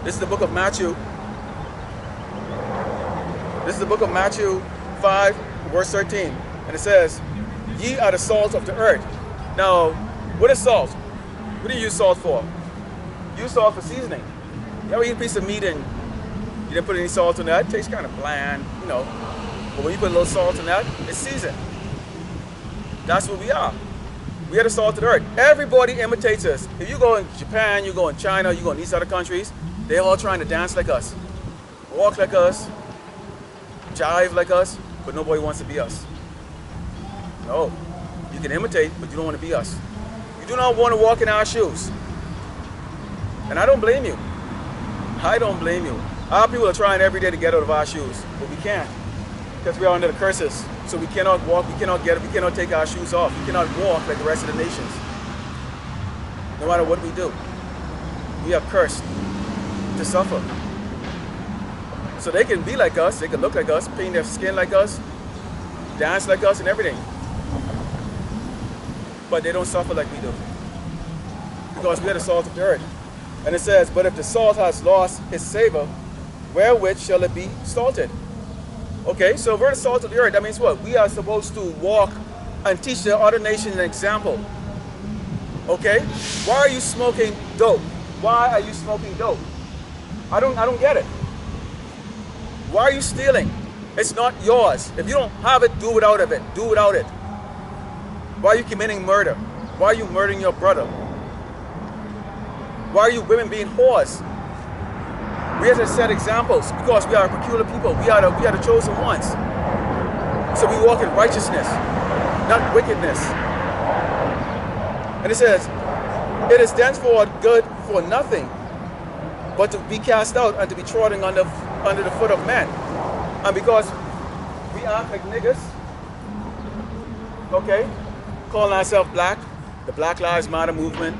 This is the book of Matthew. This is the book of Matthew 5, verse 13. And it says, ye are the salt of the earth. Now, what is salt? What do you use salt for? You use salt for seasoning. You ever eat a piece of meat and you didn't put any salt on that? It tastes kind of bland, you know. But when you put a little salt on that, it's seasoned. That's what we are. We are the salt of the earth. Everybody imitates us. If you go in Japan, you go in China, you go in these other countries, they're all trying to dance like us, walk like us, jive like us, but nobody wants to be us. No. You can imitate, but you don't want to be us. You do not want to walk in our shoes. And I don't blame you. I don't blame you. Our people are trying every day to get out of our shoes, but we can't. Because we are under the curses. So we cannot walk, we cannot get it, we cannot take our shoes off. We cannot walk like the rest of the nations. No matter what we do. We are cursed to suffer. So they can be like us, they can look like us, paint their skin like us, dance like us and everything. But they don't suffer like we do. Because we are the salt of the earth. And it says, but if the salt has lost its savor, wherewith shall it be salted? Okay, so we're the salt of the earth. That means what? We are supposed to walk and teach the other nations an example. Okay? Why are you smoking dope? Why are you smoking dope? I don't get it. Why are you stealing? It's not yours. If you don't have it, do without it. Do without it. Why are you committing murder? Why are you murdering your brother? Why are you women being whores? We have to set examples because we are a peculiar people. We are the chosen ones. So we walk in righteousness, not wickedness. And it says, it is thenceforth good for nothing but to be cast out and to be trodden under the foot of men. And because we act like niggas, okay, calling ourselves black, the Black Lives Matter movement,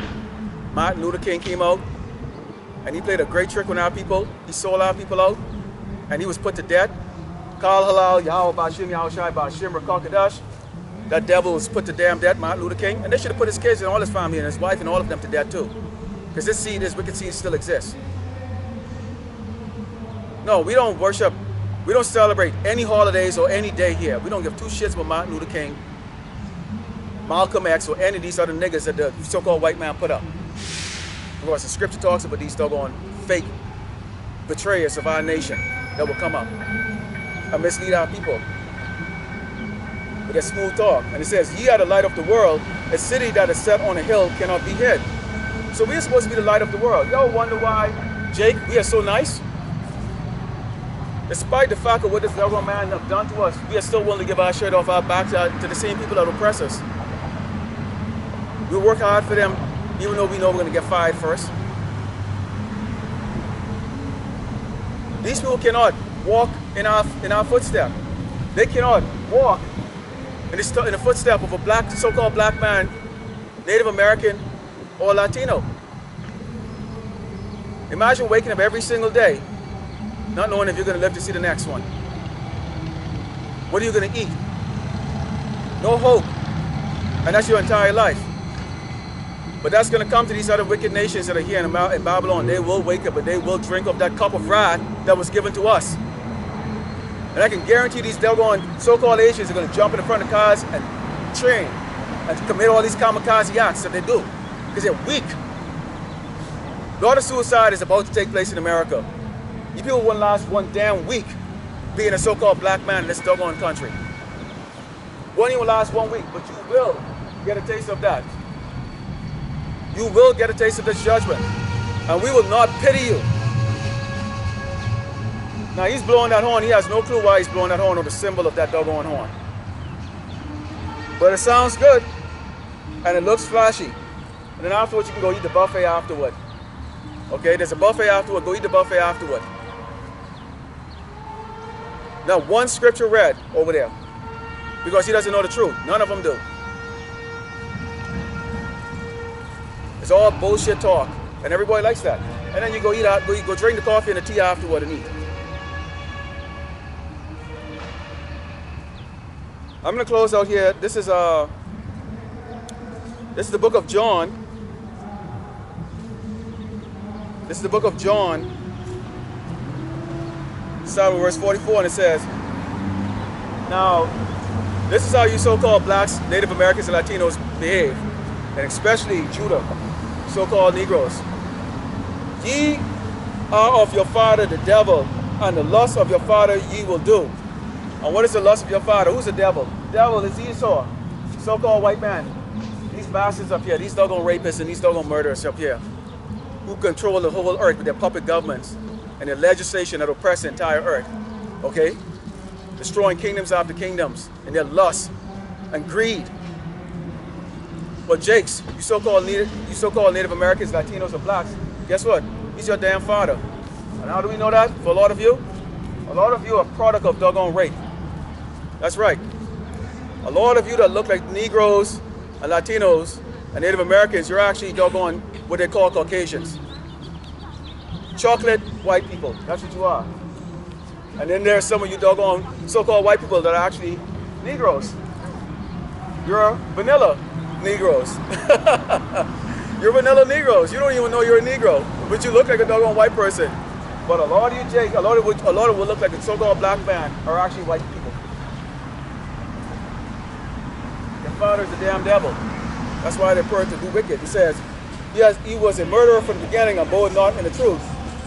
Martin Luther King came out, and he played a great trick on our people. He sold our people out, and he was put to death. Kal halal, Yahweh Bashim, Yahushai Bashim, Rakakadash. That devil was put to damn death, Martin Luther King. And they should have put his kids and all his family and his wife and all of them to death too. Because this seed, this wicked seed still exists. No, we don't worship, we don't celebrate any holidays or any day here. We don't give two shits about Martin Luther King, Malcolm X, or any of these other niggas that the so-called white man put up. Because the scripture talks about these doggone fake betrayers of our nation that will come up and mislead our people with their smooth talk. And it says, ye are the light of the world. A city that is set on a hill cannot be hid. So we are supposed to be the light of the world. Y'all wonder why, Jake, we are so nice? Despite the fact of what this doggone man have done to us, we are still willing to give our shirt off our back to the same people that oppress us. We work hard for them, even though we know we're going to get fired first. These people cannot walk in our footstep. They cannot walk in the footstep of a black, so-called black man, Native American, or Latino. Imagine waking up every single day, not knowing if you're going to live to see the next one. What are you going to eat? No hope. And that's your entire life. But that's going to come to these other wicked nations that are here in Babylon. They will wake up and they will drink of that cup of wrath that was given to us. And I can guarantee these doggone so-called Asians are going to jump in the front of cars and train and commit all these kamikaze acts that they do. Because they're weak. Daughter suicide is about to take place in America. You people wouldn't last one damn week being a so-called black man in this doggone country. Won't even last 1 week, but you will get a taste of that. You will get a taste of this judgment. And we will not pity you. Now he's blowing that horn. He has no clue why he's blowing that horn or the symbol of that doggone horn. But it sounds good. And it looks flashy. And then afterwards you can go eat the buffet afterward. Okay, there's a buffet afterward. Go eat the buffet afterward. Now one scripture read over there. Because he doesn't know the truth. None of them do. It's all bullshit talk. And everybody likes that. And then you go eat out, go drink the coffee and the tea afterward and eat. I'm going to close out here. This is This is the book of John. This is the book of John. Start with verse 44, and it says, now, this is how you so-called blacks, Native Americans, and Latinos behave, and especially Judah, so-called Negroes. Ye are of your father the devil, and the lust of your father ye will do. And what is the lust of your father? Who's the devil? The devil is Esau, so-called white man. These bastards up here, these doggone rapists and these doggone murderers up here, who control the whole earth with their puppet governments and their legislation that oppress the entire earth. Okay? Destroying kingdoms after kingdoms in their lust and greed. But Jakes, you so-called Native Americans, Latinos, or blacks, guess what? He's your damn father. And how do we know that? For a lot of you are a product of doggone rape. That's right. A lot of you that look like Negroes and Latinos and Native Americans, you're actually doggone what they call Caucasians. Chocolate white people, that's what you are. And then there's some of you doggone so-called white people that are actually Negroes. You're vanilla Negroes. You're vanilla Negroes. You don't even know you're a Negro, but you look like a doggone white person. But a lot of you, Jake, a lot of what look like a so-called black man are actually white people. Your father's the damn devil. That's why they're praying to do wicked. He says, he was a murderer from the beginning, abode not in the truth,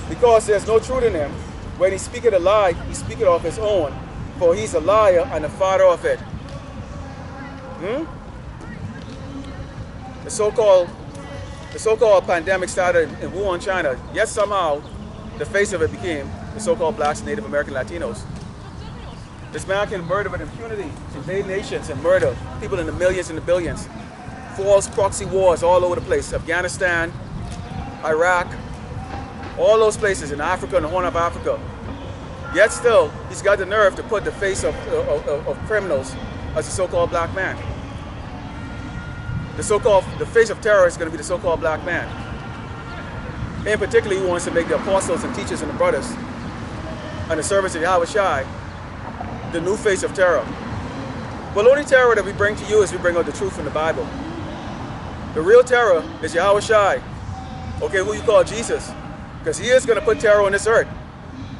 because there's no truth in him. When he speaketh a lie, he speaketh of his own, for he's a liar and the father of it. The so-called pandemic started in Wuhan, China. Yet somehow, the face of it became the so-called blacks, Native American, Latinos. This man can murder with impunity, invade nations and murder people in the millions and the billions. False proxy wars all over the place. Afghanistan, Iraq, all those places in Africa and the Horn of Africa. Yet still, he's got the nerve to put the face of criminals as a so-called black man. The face of terror is going to be the so-called black man. In particular, he wants to make the apostles and teachers and the brothers and the servants of Yahweh Shai the new face of terror. But the only terror that we bring to you is we bring out the truth from the Bible. The real terror is Yahweh Shai, okay, who you call Jesus, because he is going to put terror on this earth.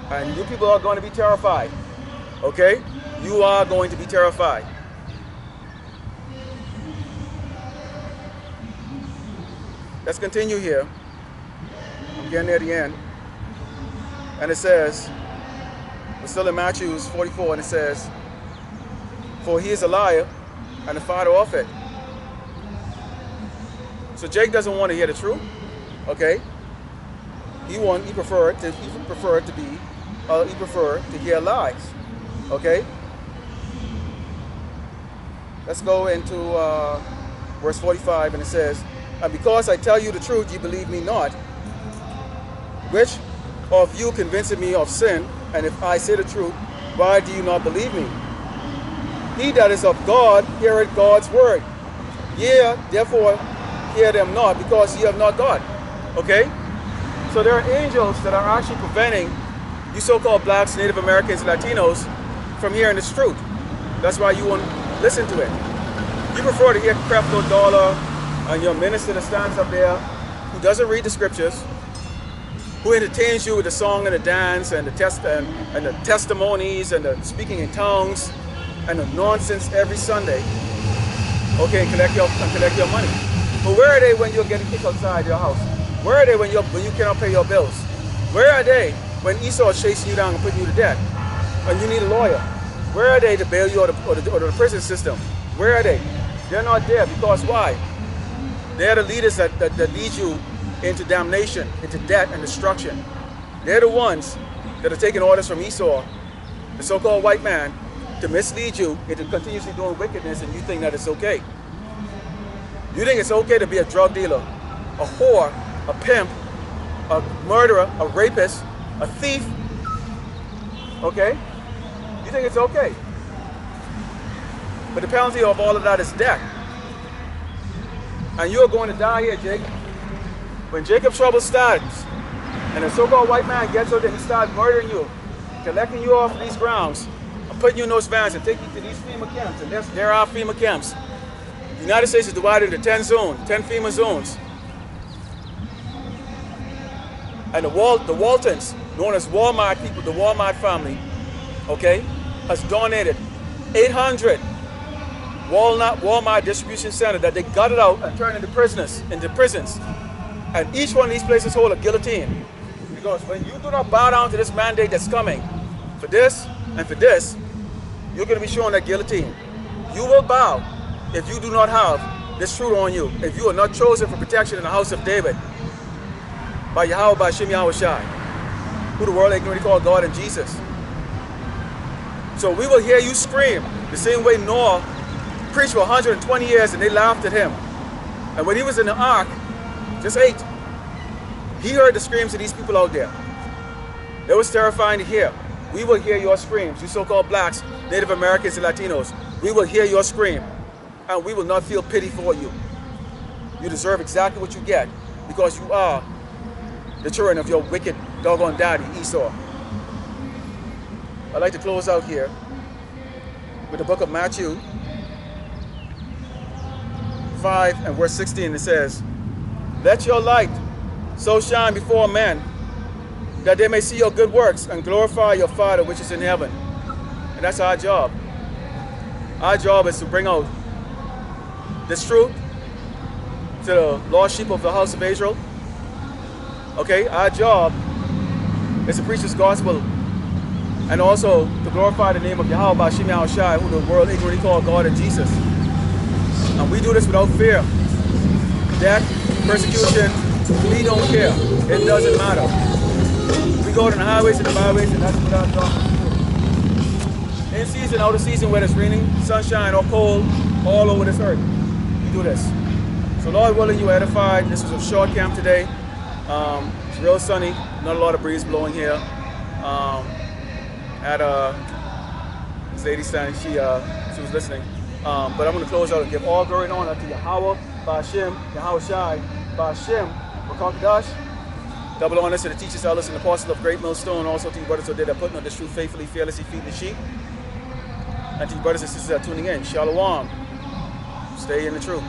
And you people are going to be terrified, okay? You are going to be terrified. Let's continue here. I'm getting near the end. And it says, we're still in Matthew 44, and it says, for he is a liar and the father of it. So Jake doesn't want to hear the truth, okay? He preferred to hear lies, okay? Let's go into verse 45, and it says, and because I tell you the truth, you believe me not. Which of you convinceth me of sin? And if I say the truth, why do you not believe me? He that is of God heareth God's word. Ye therefore hear them not, because ye have not God. Okay? So there are angels that are actually preventing you so-called blacks, Native Americans, Latinos from hearing this truth. That's why you won't listen to it. You prefer to hear Creflo Dollar and your minister that stands up there who doesn't read the scriptures, who entertains you with the song and the dance and the testimonies and the speaking in tongues and the nonsense every Sunday. Okay, and collect your money. But where are they when you're getting kicked outside your house? Where are they when you cannot pay your bills? Where are they when Esau is chasing you down and putting you to death? When you need a lawyer? Where are they to bail you out of the prison system? Where are they? They're not there, because why? They're the leaders that lead you into damnation, into death and destruction. They're the ones that are taking orders from Esau, the so-called white man, to mislead you into continuously doing wickedness, and you think that it's okay. You think it's okay to be a drug dealer, a whore, a pimp, a murderer, a rapist, a thief, okay? You think it's okay. But the penalty of all of that is death. And you're going to die here, Jake. When Jacob's trouble starts, and the so-called white man gets out there, he starts murdering you, collecting you off these grounds, and putting you in those vans and taking you to these FEMA camps. And there are FEMA camps. The United States is divided into 10 zones, 10 FEMA zones. And the Waltons, known as Walmart people, the Walmart family, okay, has donated 800 Walmart distribution centers that they gutted out and turned into prisons. And each one of these places hold a guillotine. Because when you do not bow down to this mandate that's coming, for this and for this, you're going to be shown that guillotine. You will bow if you do not have this fruit on you, if you are not chosen for protection in the house of David by Yahweh, by Shem Yahweh Shai, who the world ignorantly called God and Jesus. So we will hear you scream the same way Noah preached for 120 years and they laughed at him. And when he was in the ark, just 8, he heard the screams of these people out there. It was terrifying to hear. We will hear your screams, you so-called blacks, Native Americans, and Latinos. We will hear your scream, and we will not feel pity for you. You deserve exactly what you get, because you are the children of your wicked, doggone daddy, Esau. I'd like to close out here with the book of Matthew 5 and verse 16. It says, "Let your light so shine before men, that they may see your good works and glorify your Father which is in heaven." And that's our job. Our job is to bring out this truth to the lost sheep of the house of Israel. Okay, our job is to preach this gospel and also to glorify the name of Yahweh by Shem Yahweh Shai, who the world ignorantly called God and Jesus. And we do this without fear. Death, persecution, we don't care. It doesn't matter. We go to the highways and the byways, and that's what our job is. In season, out of season, whether it's raining, sunshine, or cold, all over this earth, we do this. So Lord willing, you are edified. This was a short camp today. It's real sunny, not a lot of breeze blowing here. This lady standing, she was listening. But I'm going to close out and give all glory and honor to Yahweh, Ba'ashem, Yahweh Shai, Ba'ashem, Wakakadash. Double honor to the teachers, elders, and apostles of Great Millstone, also to you brothers who did that putting on this truth faithfully, fearlessly, feeding the sheep. And to you brothers and sisters that are tuning in, Shalom. Stay in the truth.